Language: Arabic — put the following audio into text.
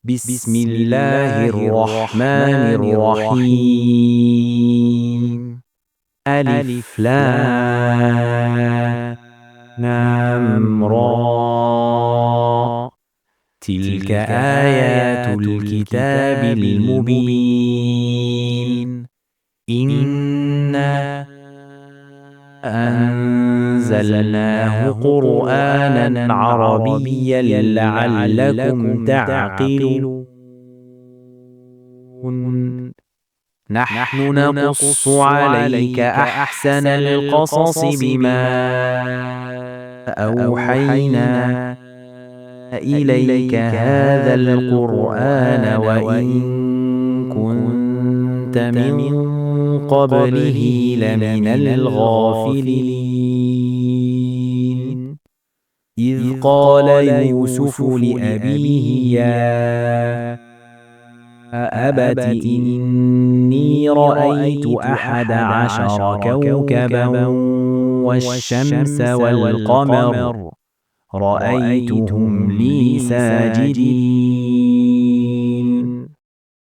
بسم الله الرحمن الرحيم. ألف لام را. تلك آيات الكتاب المبين. إنا أنزلناه قرآنا عربيا لعلكم تعقلون. نحن نقص عليك أحسن القصص بما أوحينا إليك هذا القرآن وإن كنت من قبله لمن الغافلين. إذ قال يوسف لأبيه يا أبت إني رأيت 11 كوكبا والشمس والقمر رأيتهم لي ساجدين.